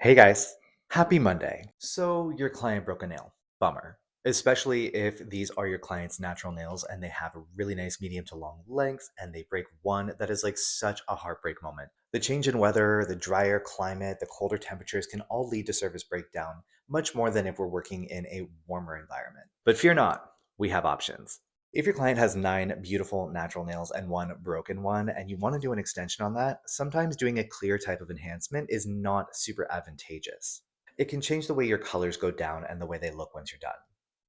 Hey guys, happy Monday. So your client broke a nail. Bummer. Especially if these are your client's natural nails and they have a really nice medium to long length and they break one, that is like such a heartbreak moment. The change in weather, the drier climate, the colder temperatures can all lead to surface breakdown, much more than if we're working in a warmer environment. But fear not, we have options. If your client has nine beautiful natural nails and one broken one, and you want to do an extension on that, sometimes doing a clear type of enhancement is not super advantageous. It can change the way your colors go down and the way they look once you're done.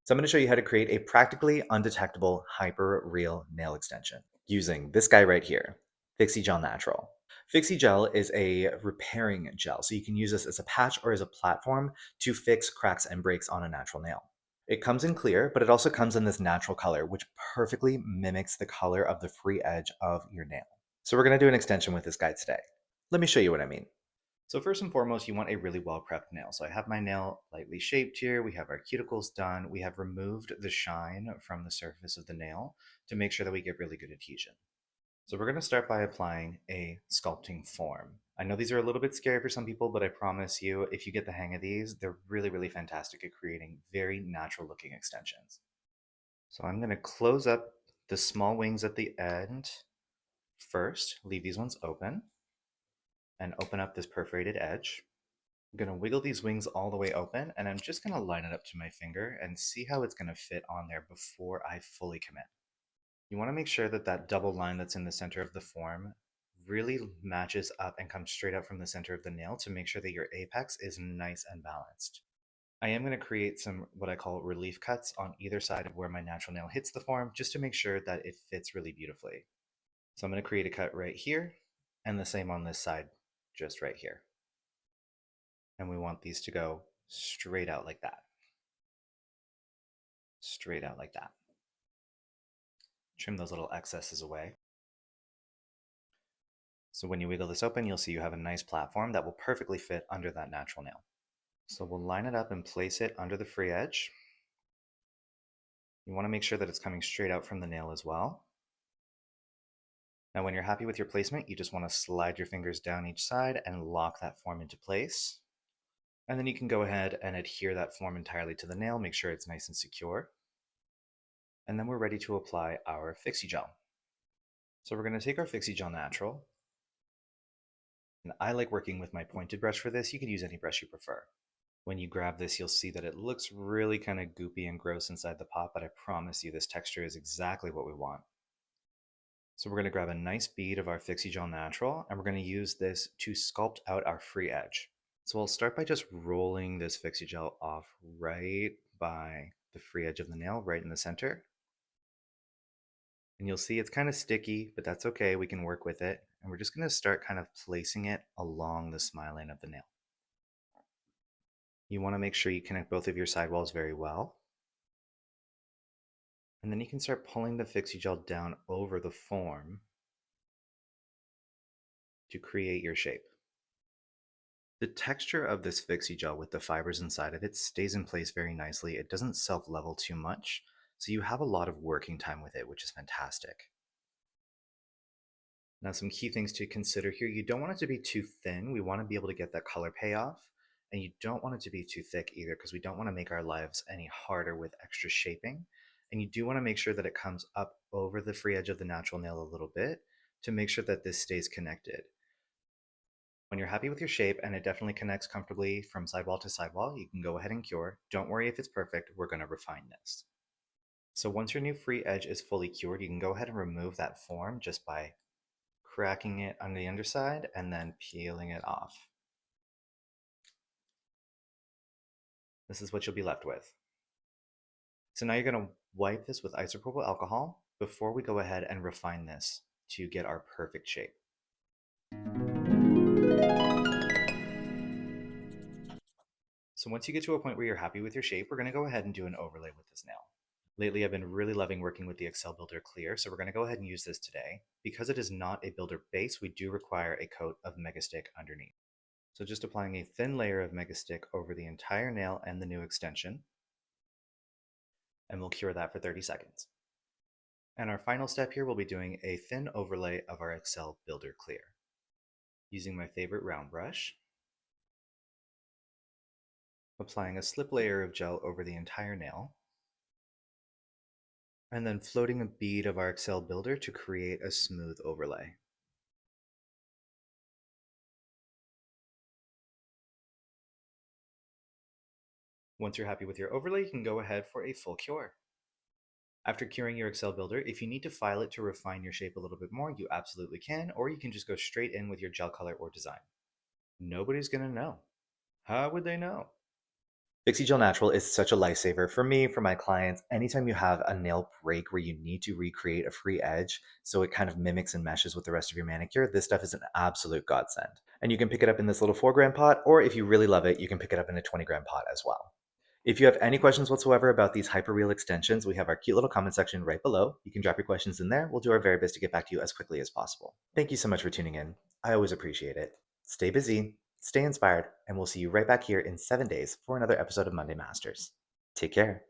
So I'm going to show you how to create a practically undetectable hyper real nail extension using this guy right here, Fixie Gel Natural. Fixie Gel is a repairing gel, so you can use this as a patch or as a platform to fix cracks and breaks on a natural nail. It comes in clear, but it also comes in this natural color, which perfectly mimics the color of the free edge of your nail. So we're going to do an extension with this guy today. Let me show you what I mean. So first and foremost, you want a really well prepped nail. So I have my nail lightly shaped here. We have our cuticles done. We have removed the shine from the surface of the nail to make sure that we get really good adhesion. So we're going to start by applying a sculpting form. I know these are a little bit scary for some people, but I promise you, if you get the hang of these, they're really, really fantastic at creating very natural looking extensions. So I'm going to close up the small wings at the end first, leave these ones open, and open up this perforated edge. I'm going to wiggle these wings all the way open, and I'm just going to line it up to my finger and see how it's going to fit on there before I fully commit. You want to make sure that that double line that's in the center of the form really matches up and comes straight up from the center of the nail to make sure that your apex is nice and balanced. I am going to create some what I call relief cuts on either side of where my natural nail hits the form just to make sure that it fits really beautifully. So I'm going to create a cut right here and the same on this side, just right here. And we want these to go straight out like that. Straight out like that. Trim those little excesses away. So when you wiggle this open, you'll see you have a nice platform that will perfectly fit under that natural nail. So we'll line it up and place it under the free edge. You want to make sure that it's coming straight out from the nail as well. Now when you're happy with your placement, you just want to slide your fingers down each side and lock that form into place. And then you can go ahead and adhere that form entirely to the nail, make sure it's nice and secure. And then we're ready to apply our Fixie Gel. So we're going to take our Fixie Gel Natural. And I like working with my pointed brush for this. You can use any brush you prefer. When you grab this, you'll see that it looks really kind of goopy and gross inside the pot, but I promise you this texture is exactly what we want. So we're going to grab a nice bead of our Fixie Gel Natural, and we're going to use this to sculpt out our free edge. So I'll start by just rolling this Fixie Gel off right by the free edge of the nail, right in the center. And you'll see it's kind of sticky, but that's okay. We can work with it. And we're just going to start kind of placing it along the smile line of the nail. You want to make sure you connect both of your sidewalls very well. And then you can start pulling the Fixie Gel down over the form to create your shape. The texture of this Fixie Gel with the fibers inside of it stays in place very nicely. It doesn't self-level too much, so you have a lot of working time with it, which is fantastic. Now, some key things to consider here. You don't want it to be too thin. We want to be able to get that color payoff. And you don't want it to be too thick either, because we don't want to make our lives any harder with extra shaping. And you do want to make sure that it comes up over the free edge of the natural nail a little bit to make sure that this stays connected. When you're happy with your shape and it definitely connects comfortably from sidewall to sidewall, you can go ahead and cure. Don't worry if it's perfect, we're going to refine this. So once your new free edge is fully cured, you can go ahead and remove that form just by cracking it on the underside and then peeling it off. This is what you'll be left with. So now you're going to wipe this with isopropyl alcohol before we go ahead and refine this to get our perfect shape. So once you get to a point where you're happy with your shape, we're going to go ahead and do an overlay with this nail. Lately, I've been really loving working with the Excel Builder Clear, so we're going to go ahead and use this today. Because it is not a builder base, we do require a coat of Megastick underneath. So just applying a thin layer of Megastick over the entire nail and the new extension, and we'll cure that for 30 seconds. And our final step here, we'll be doing a thin overlay of our Excel Builder Clear. Using my favorite round brush, applying a slip layer of gel over the entire nail, and then floating a bead of our Excel builder to create a smooth overlay. Once you're happy with your overlay, you can go ahead for a full cure. After curing your Excel builder, if you need to file it to refine your shape a little bit more, you absolutely can, or you can just go straight in with your gel color or design. Nobody's gonna know. How would they know? Fixie Gel Natural is such a lifesaver for me, for my clients. Anytime you have a nail break where you need to recreate a free edge so it kind of mimics and meshes with the rest of your manicure, this stuff is an absolute godsend. And you can pick it up in this little 4 gram pot, or if you really love it, you can pick it up in a 20 gram pot as well. If you have any questions whatsoever about these hyperreal extensions, we have our cute little comment section right below. You can drop your questions in there. We'll do our very best to get back to you as quickly as possible. Thank you so much for tuning in. I always appreciate it. Stay busy, stay inspired, and we'll see you right back here in 7 days for another episode of Monday Masters. Take care.